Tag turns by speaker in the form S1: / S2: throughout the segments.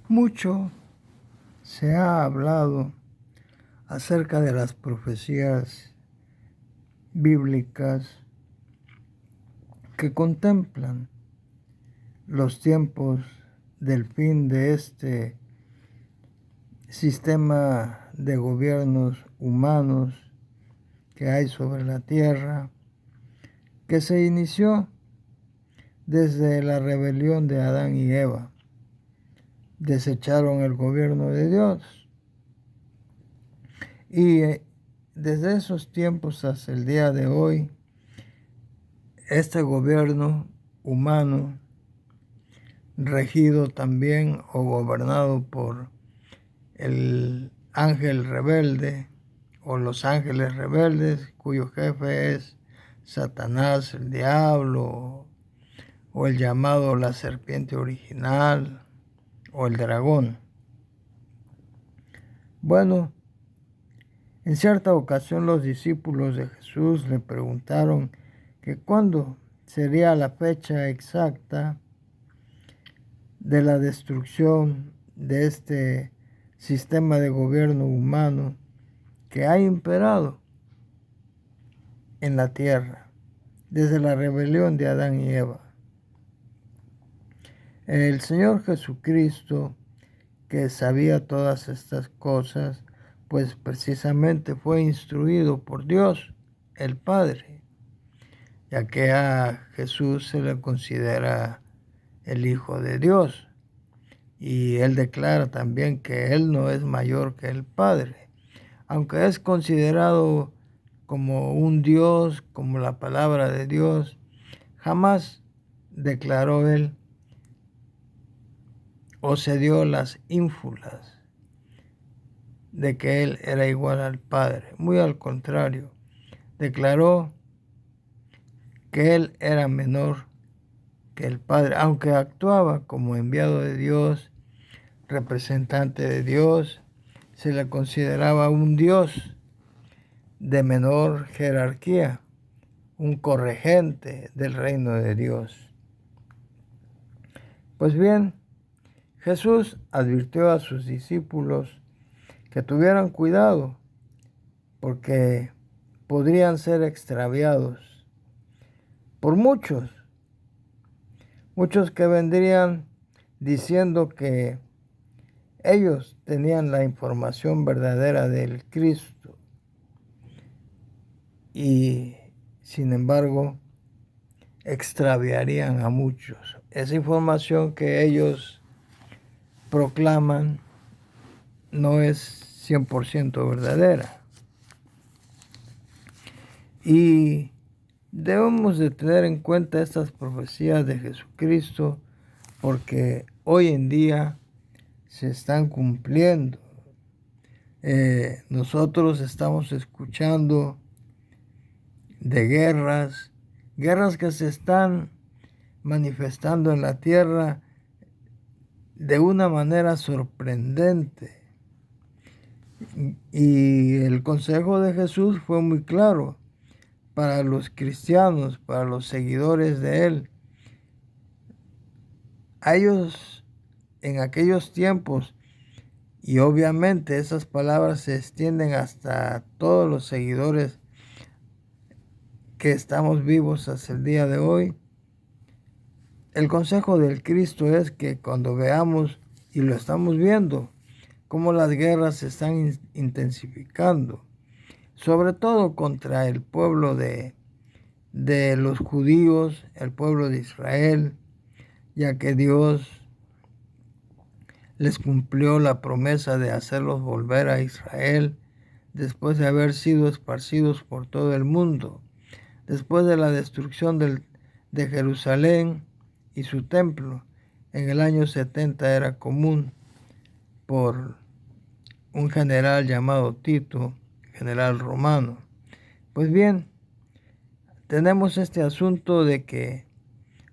S1: Mucho se ha hablado acerca de las profecías bíblicas que contemplan los tiempos del fin de este sistema de gobiernos humanos que hay sobre la tierra, que se inició desde la rebelión de Adán y Eva. Desecharon el gobierno de Dios y desde esos tiempos hasta el día de hoy, este gobierno humano, regido también o gobernado por el ángel rebelde o los ángeles rebeldes, cuyo jefe es Satanás, el diablo, o el llamado la serpiente original, o el dragón. Bueno, en cierta ocasión los discípulos de Jesús le preguntaron que cuándo sería la fecha exacta de la destrucción de este sistema de gobierno humano que ha imperado en la tierra desde la rebelión de Adán y Eva. El Señor Jesucristo, que sabía todas estas cosas, pues precisamente fue instruido por Dios, el Padre, ya que a Jesús se le considera el Hijo de Dios. Y él declara también que él no es mayor que el Padre, aunque es considerado como un Dios, como la palabra de Dios, jamás declaró él o se dio las ínfulas de que él era igual al Padre. Muy al contrario, declaró que él era menor que el Padre, aunque actuaba como enviado de Dios, representante de Dios, se le consideraba un Dios de menor jerarquía, un corregente del reino de Dios. Pues bien, Jesús advirtió a sus discípulos que tuvieran cuidado porque podrían ser extraviados por muchos que vendrían diciendo que ellos tenían la información verdadera del Cristo y sin embargo extraviarían a muchos. Esa información que ellos proclaman no es 100% verdadera. Y debemos de tener en cuenta estas profecías de Jesucristo porque hoy en día se están cumpliendo. Nosotros estamos escuchando de guerras que se están manifestando en la tierra de una manera sorprendente. Y el consejo de Jesús fue muy claro para los cristianos, para los seguidores de él. A ellos en aquellos tiempos, y obviamente esas palabras se extienden hasta todos los seguidores que estamos vivos hasta el día de hoy. El consejo del Cristo es que cuando veamos, y lo estamos viendo, cómo las guerras se están intensificando, sobre todo contra el pueblo de los judíos, el pueblo de Israel, ya que Dios les cumplió la promesa de hacerlos volver a Israel después de haber sido esparcidos por todo el mundo, después de la destrucción de Jerusalén y su templo. En el año 70 era común por un general llamado Tito, general romano. Pues bien, tenemos este asunto de que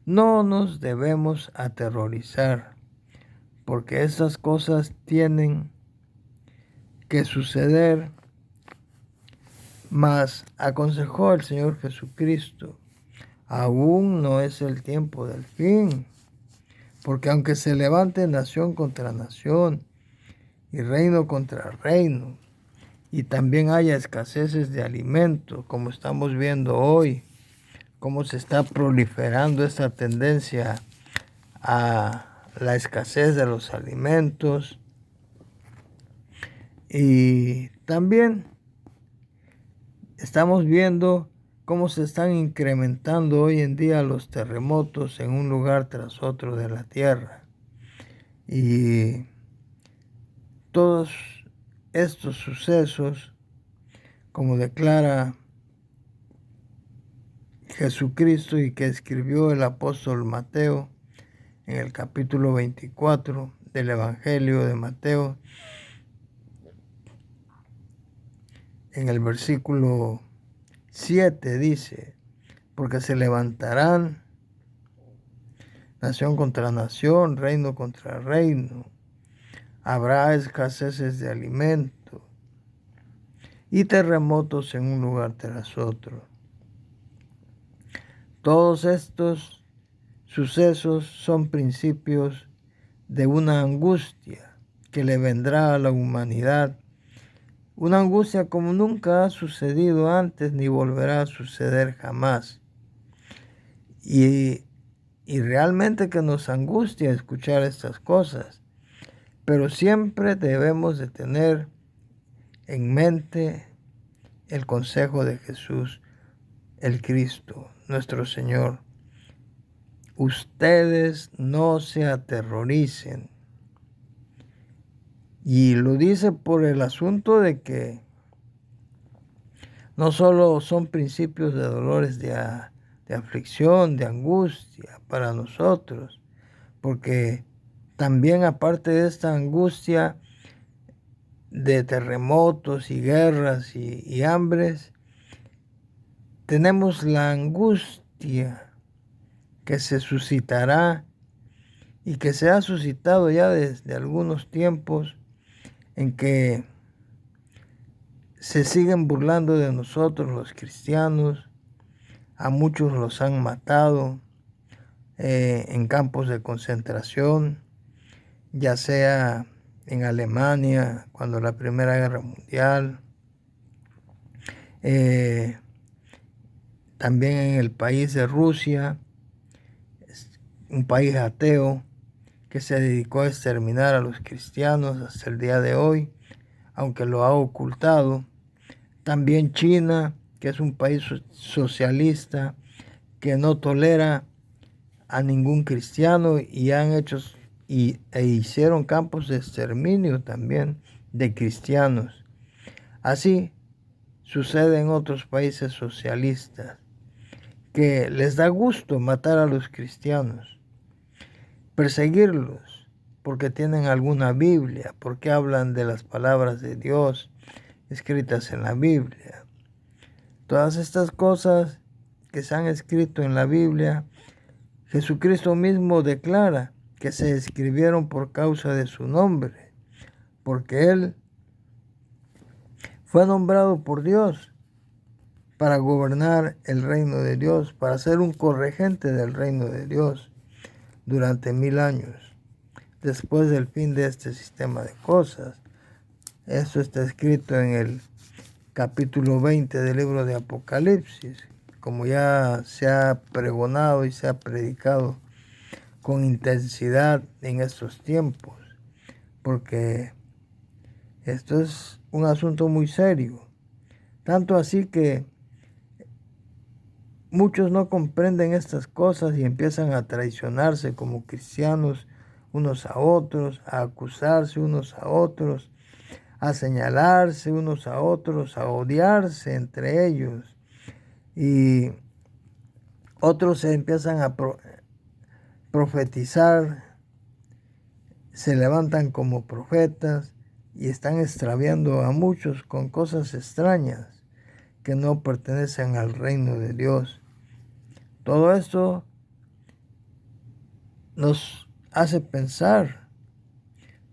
S1: no nos debemos aterrorizar, porque esas cosas tienen que suceder, mas aconsejó el Señor Jesucristo, aún no es el tiempo del fin. Porque aunque se levante nación contra nación y reino contra reino, y también haya escaseces de alimentos, como estamos viendo hoy, cómo se está proliferando esta tendencia a la escasez de los alimentos, y también estamos viendo cómo se están incrementando hoy en día los terremotos en un lugar tras otro de la tierra. Y todos estos sucesos, como declara Jesucristo y que escribió el apóstol Mateo en el capítulo 24 del Evangelio de Mateo, en el versículo 7 dice: porque se levantarán nación contra nación, reino contra reino, habrá escaseces de alimento y terremotos en un lugar tras otro. Todos estos sucesos son principios de una angustia que le vendrá a la humanidad, una angustia como nunca ha sucedido antes ni volverá a suceder jamás. Y realmente que nos angustia escuchar estas cosas, pero siempre debemos de tener en mente el consejo de Jesús, el Cristo, nuestro Señor. Ustedes no se aterroricen. Y lo dice por el asunto de que no solo son principios de dolores de aflicción, de angustia para nosotros, porque también aparte de esta angustia de terremotos y guerras y hambres, tenemos la angustia que se suscitará y que se ha suscitado ya desde algunos tiempos, en que se siguen burlando de nosotros los cristianos. A muchos los han matado en campos de concentración, ya sea en Alemania, cuando la Primera Guerra Mundial, también en el país de Rusia, un país ateo que se dedicó a exterminar a los cristianos hasta el día de hoy, aunque lo ha ocultado. También China, que es un país socialista que no tolera a ningún cristiano y han hecho e hicieron campos de exterminio también de cristianos. Así sucede en otros países socialistas, que les da gusto matar a los cristianos, perseguirlos porque tienen alguna Biblia, porque hablan de las palabras de Dios escritas en la Biblia. Todas estas cosas que se han escrito en la Biblia, Jesucristo mismo declara que se escribieron por causa de su nombre, porque Él fue nombrado por Dios para gobernar el reino de Dios, para ser un corregente del reino de Dios durante 1000 años, después del fin de este sistema de cosas. Esto está escrito en el capítulo 20 del libro de Apocalipsis, como ya se ha pregonado y se ha predicado con intensidad en estos tiempos, porque esto es un asunto muy serio, tanto así que muchos no comprenden estas cosas y empiezan a traicionarse como cristianos unos a otros, a acusarse unos a otros, a señalarse unos a otros, a odiarse entre ellos. Y otros se empiezan a profetizar, se levantan como profetas y están extraviando a muchos con cosas extrañas que no pertenecen al reino de Dios. Todo esto nos hace pensar,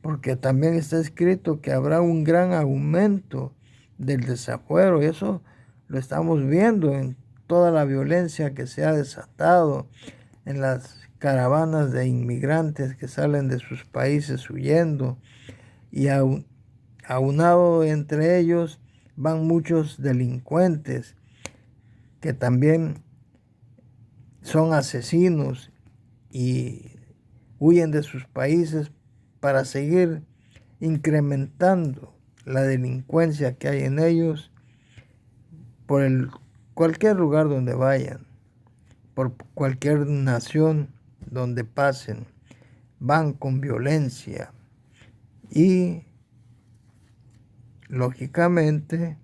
S1: porque también está escrito que habrá un gran aumento del desafuero, y eso lo estamos viendo en toda la violencia que se ha desatado, en las caravanas de inmigrantes que salen de sus países huyendo, y aunado entre ellos van muchos delincuentes que también son asesinos y huyen de sus países para seguir incrementando la delincuencia que hay en ellos por cualquier lugar donde vayan, por cualquier nación donde pasen, van con violencia y lógicamente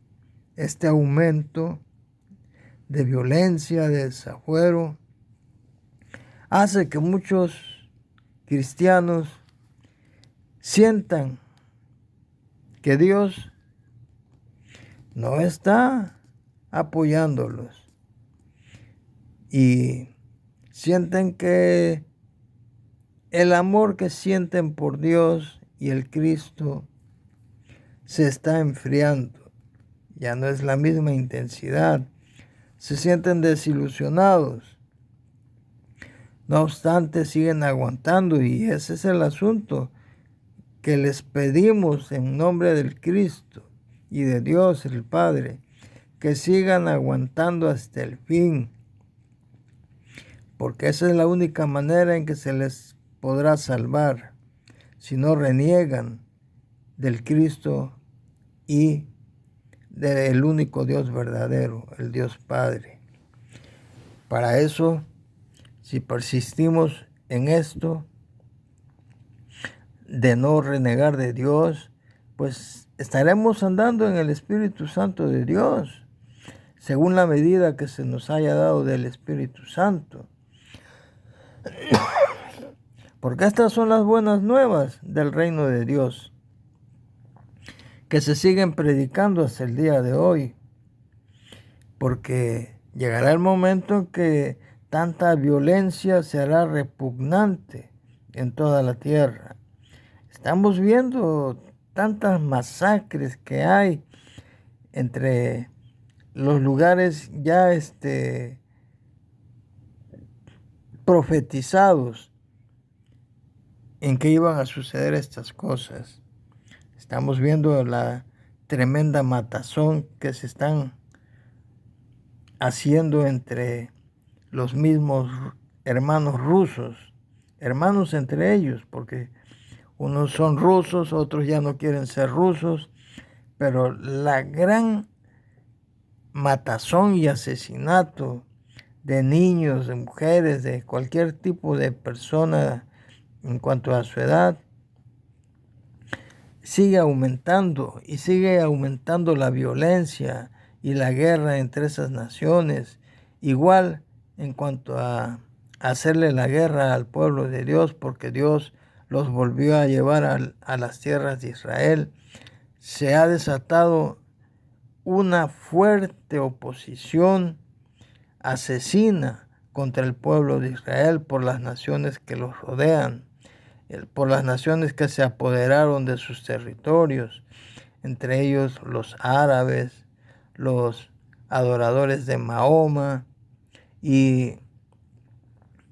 S1: este aumento de violencia, de desafuero, hace que muchos cristianos sientan que Dios no está apoyándolos y sienten que el amor que sienten por Dios y el Cristo se está enfriando, ya no es la misma intensidad, se sienten desilusionados. No obstante, siguen aguantando y ese es el asunto que les pedimos en nombre del Cristo y de Dios el Padre, que sigan aguantando hasta el fin, porque esa es la única manera en que se les podrá salvar, si no reniegan del Cristo y del único Dios verdadero, el Dios Padre. Para eso, si persistimos en esto, de no renegar de Dios, pues estaremos andando en el Espíritu Santo de Dios, según la medida que se nos haya dado del Espíritu Santo. Porque estas son las buenas nuevas del reino de Dios, que se siguen predicando hasta el día de hoy. Porque llegará el momento en que tanta violencia se hará repugnante en toda la tierra. Estamos viendo tantas masacres que hay entre los lugares ya profetizados en que iban a suceder estas cosas. Estamos viendo la tremenda matazón que se están haciendo entre los mismos hermanos rusos, hermanos entre ellos, porque unos son rusos, otros ya no quieren ser rusos, pero la gran matazón y asesinato de niños, de mujeres, de cualquier tipo de persona en cuanto a su edad, sigue aumentando y sigue aumentando la violencia y la guerra entre esas naciones. Igual en cuanto a hacerle la guerra al pueblo de Dios, porque Dios los volvió a llevar a las tierras de Israel, se ha desatado una fuerte oposición asesina contra el pueblo de Israel por las naciones que los rodean, por las naciones que se apoderaron de sus territorios, entre ellos los árabes, los adoradores de Mahoma, y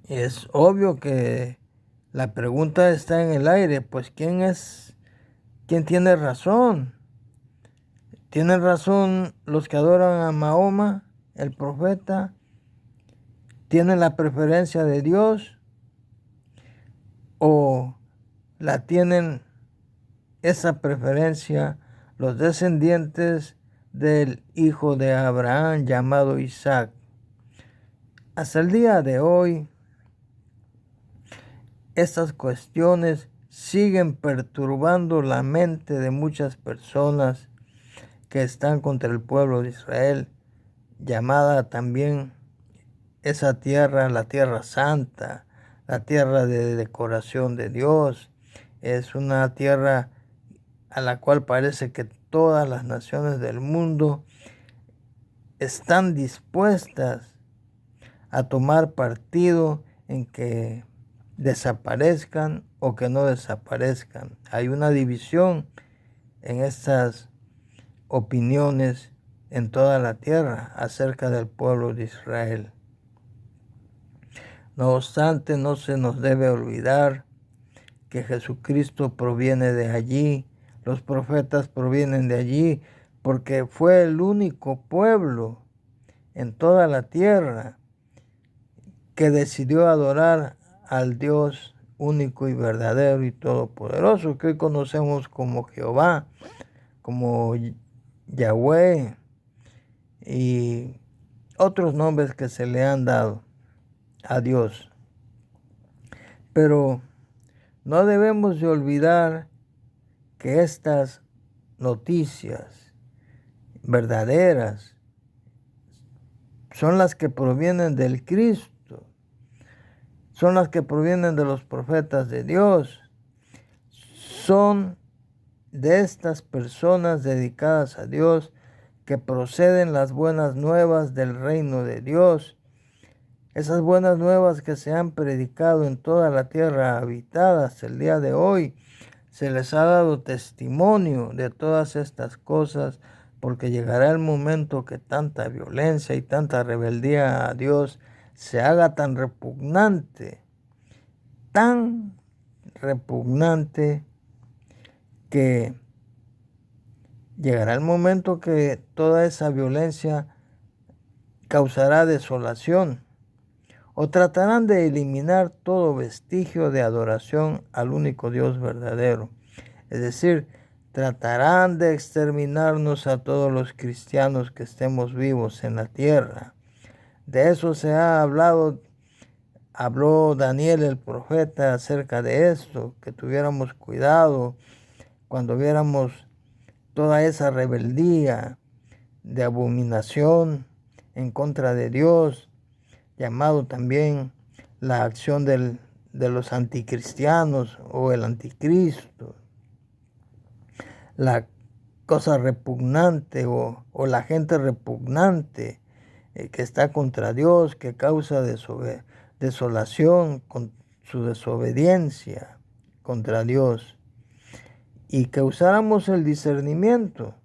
S1: es obvio que la pregunta está en el aire, pues ¿quién tiene razón? ¿Tienen razón los que adoran a Mahoma, el profeta? ¿Tienen la preferencia de Dios? ¿O la tienen esa preferencia los descendientes del hijo de Abraham llamado Isaac? Hasta el día de hoy, estas cuestiones siguen perturbando la mente de muchas personas que están contra el pueblo de Israel, llamada también esa tierra, la tierra santa, la tierra de decoración de Dios. Es una tierra a la cual parece que todas las naciones del mundo están dispuestas a tomar partido en que desaparezcan o que no desaparezcan. Hay una división en estas opiniones en toda la tierra acerca del pueblo de Israel. No obstante, no se nos debe olvidar que Jesucristo proviene de allí, los profetas provienen de allí, porque fue el único pueblo en toda la tierra que decidió adorar al Dios único y verdadero y todopoderoso, que hoy conocemos como Jehová, como Yahweh y otros nombres que se le han dado a Dios. Pero no debemos de olvidar que estas noticias verdaderas son las que provienen del Cristo, son las que provienen de los profetas de Dios, son de estas personas dedicadas a Dios que proceden las buenas nuevas del reino de Dios. Esas buenas nuevas que se han predicado en toda la tierra habitada hasta el día de hoy, se les ha dado testimonio de todas estas cosas, porque llegará el momento que tanta violencia y tanta rebeldía a Dios se haga tan repugnante, que llegará el momento que toda esa violencia causará desolación, o tratarán de eliminar todo vestigio de adoración al único Dios verdadero. Es decir, tratarán de exterminarnos a todos los cristianos que estemos vivos en la tierra. De eso se ha hablado, habló Daniel el profeta acerca de esto, que tuviéramos cuidado cuando viéramos toda esa rebeldía de abominación en contra de Dios, llamado también la acción de los anticristianos o el anticristo, la cosa repugnante o la gente repugnante que está contra Dios, que causa desolación con su desobediencia contra Dios, y que usáramos el discernimiento,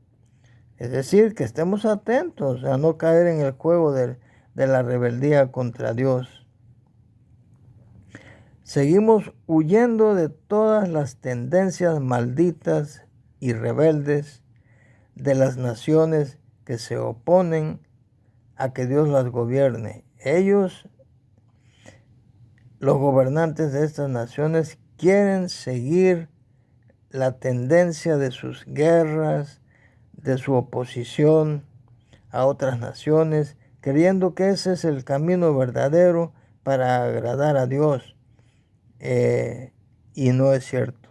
S1: es decir, que estemos atentos a no caer en el juego de la rebeldía contra Dios. Seguimos huyendo de todas las tendencias malditas y rebeldes de las naciones que se oponen a que Dios las gobierne. Ellos, los gobernantes de estas naciones, quieren seguir la tendencia de sus guerras, de su oposición a otras naciones, creyendo que ese es el camino verdadero para agradar a Dios. Y no es cierto.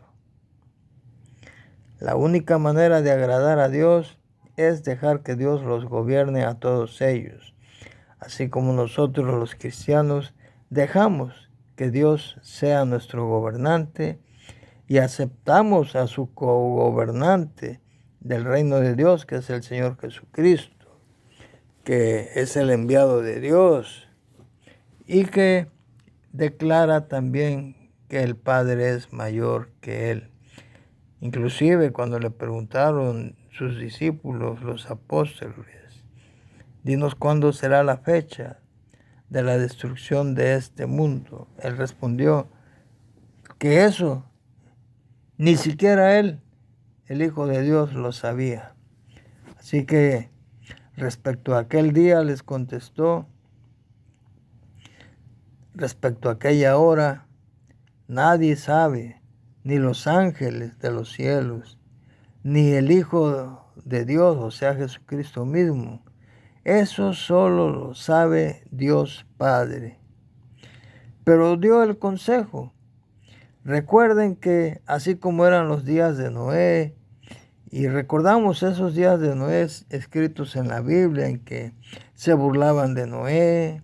S1: La única manera de agradar a Dios es dejar que Dios los gobierne a todos ellos, así como nosotros los cristianos dejamos que Dios sea nuestro gobernante y aceptamos a su cogobernante del reino de Dios, que es el Señor Jesucristo, que es el enviado de Dios y que declara también que el Padre es mayor que Él. Inclusive cuando le preguntaron sus discípulos, los apóstoles, dinos cuándo será la fecha de la destrucción de este mundo. Él respondió que eso ni siquiera Él, el Hijo de Dios, lo sabía. Así que respecto a aquel día les contestó, respecto a aquella hora, nadie sabe, ni los ángeles de los cielos, ni el Hijo de Dios, o sea, Jesucristo mismo. Eso solo lo sabe Dios Padre. Pero dio el consejo. Recuerden que así como eran los días de Noé, y recordamos esos días de Noé escritos en la Biblia, en que se burlaban de Noé,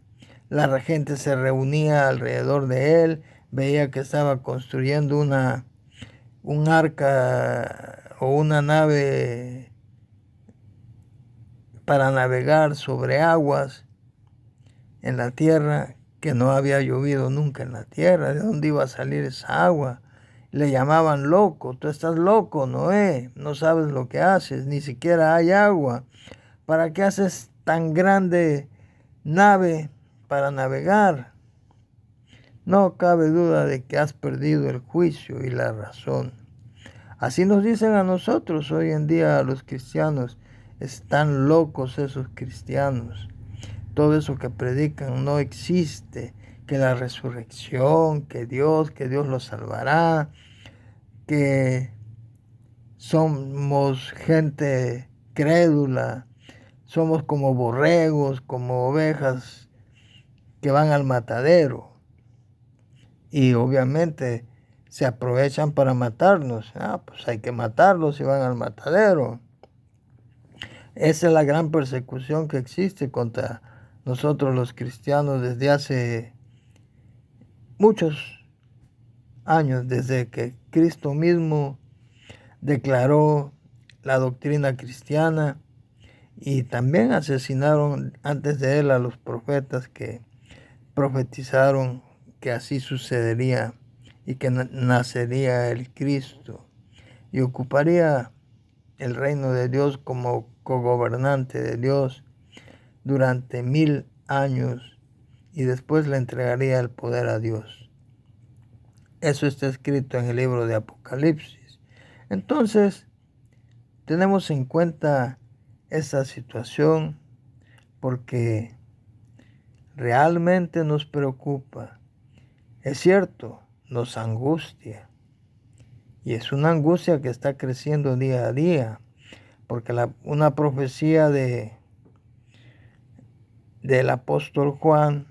S1: la gente se reunía alrededor de él, veía que estaba construyendo un arca o una nave para navegar sobre aguas en la tierra, que no había llovido nunca en la tierra. ¿De dónde iba a salir esa agua? Le llamaban loco. Tú estás loco, Noé, no sabes lo que haces, ni siquiera hay agua. ¿Para qué haces tan grande nave para navegar? No cabe duda de que has perdido el juicio y la razón. Así nos dicen a nosotros hoy en día, a los cristianos. Están locos esos cristianos. Todo eso que predican no existe. Que la resurrección, que Dios los salvará, que somos gente crédula, somos como borregos, como ovejas que van al matadero. Y obviamente se aprovechan para matarnos. Pues hay que matarlos si van al matadero. Esa es la gran persecución que existe contra nosotros los cristianos desde hace muchos años, desde que Cristo mismo declaró la doctrina cristiana, y también asesinaron antes de él a los profetas que profetizaron que así sucedería y que nacería el Cristo y ocuparía el reino de Dios como cogobernante de Dios durante 1000 años y después le entregaría el poder a Dios. Eso está escrito en el libro de Apocalipsis. Entonces, tenemos en cuenta esta situación porque realmente nos preocupa. Es cierto, nos angustia. Y es una angustia que está creciendo día a día. Porque una profecía del apóstol Juan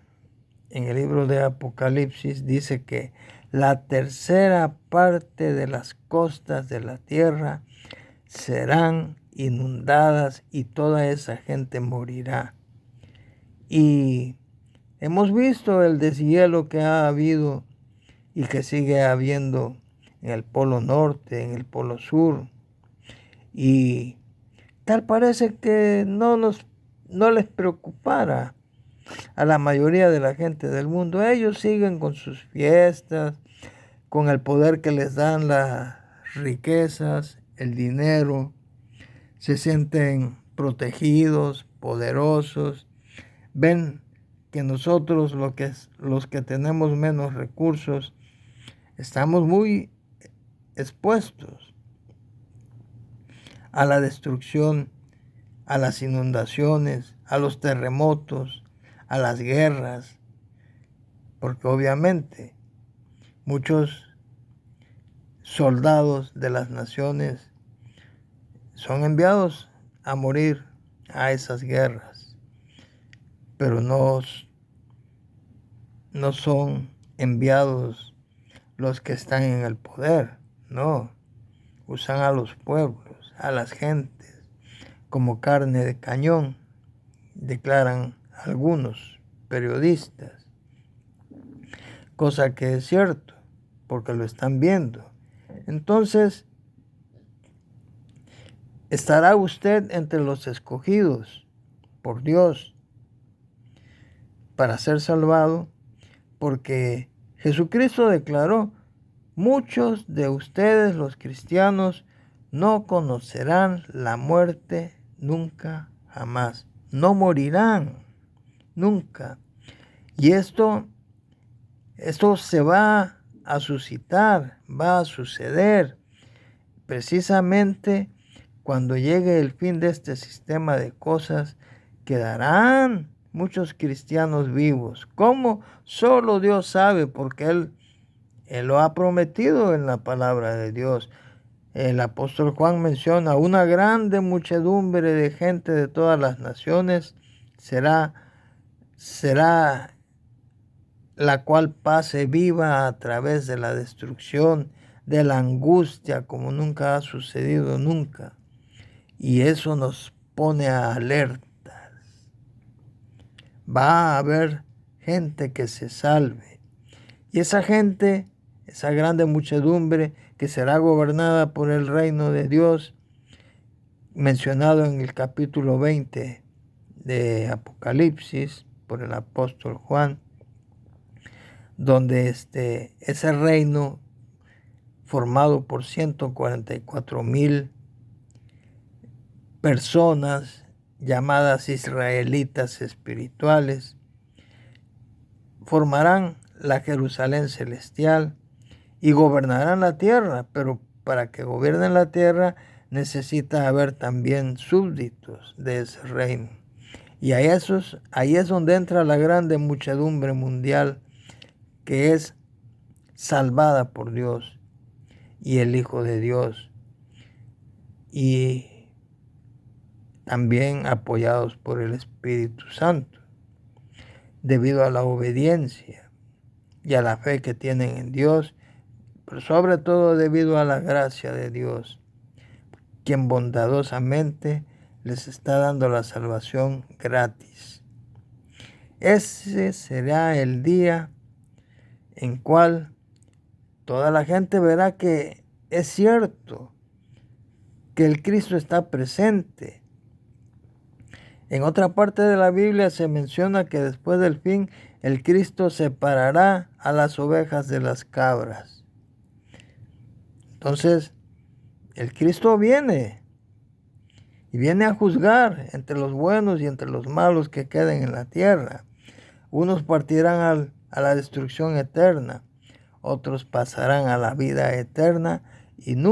S1: en el libro de Apocalipsis dice que la tercera parte de las costas de la tierra serán inundadas y toda esa gente morirá. Y hemos visto el deshielo que ha habido y que sigue habiendo en el Polo Norte, en el Polo Sur. Y tal parece que no les preocupara a la mayoría de la gente del mundo. Ellos siguen con sus fiestas, con el poder que les dan las riquezas, el dinero. Se sienten protegidos, poderosos. Ven que nosotros los que tenemos menos recursos estamos muy expuestos a la destrucción, a las inundaciones, a los terremotos, a las guerras, porque obviamente muchos soldados de las naciones son enviados a morir a esas guerras, pero no son enviados los que están en el poder, no, usan a los pueblos, a las gentes, como carne de cañón, declaran algunos periodistas, cosa que es cierto, porque lo están viendo. Entonces, ¿estará usted entre los escogidos por Dios para ser salvado? Porque Jesucristo declaró: muchos de ustedes, los cristianos, no conocerán la muerte nunca, jamás. No morirán nunca. Y esto se va a suscitar, va a suceder precisamente cuando llegue el fin de este sistema de cosas. Quedarán muchos cristianos vivos. ¿Cómo? Solo Dios sabe, porque Él lo ha prometido en la palabra de Dios. El apóstol Juan menciona: una grande muchedumbre de gente de todas las naciones será la cual pase viva a través de la destrucción, de la angustia, como nunca ha sucedido nunca. Y eso nos pone a alertas. Va a haber gente que se salve. Y esa gente, esa grande muchedumbre que será gobernada por el reino de Dios, mencionado en el capítulo 20 de Apocalipsis por el apóstol Juan, donde ese reino formado por 144,000 personas llamadas israelitas espirituales, formarán la Jerusalén celestial y gobernarán la tierra, pero para que gobiernen la tierra necesita haber también súbditos de ese reino. Y ahí es donde entra la grande muchedumbre mundial que es salvada por Dios y el Hijo de Dios, y también apoyados por el Espíritu Santo, debido a la obediencia y a la fe que tienen en Dios, pero sobre todo debido a la gracia de Dios, quien bondadosamente les está dando la salvación gratis. Ese será el día en cual toda la gente verá que es cierto que el Cristo está presente. En otra parte de la Biblia se menciona que después del fin el Cristo separará a las ovejas de las cabras. Entonces, el Cristo viene y viene a juzgar entre los buenos y entre los malos que queden en la tierra. Unos partirán a la destrucción eterna, otros pasarán a la vida eterna y nunca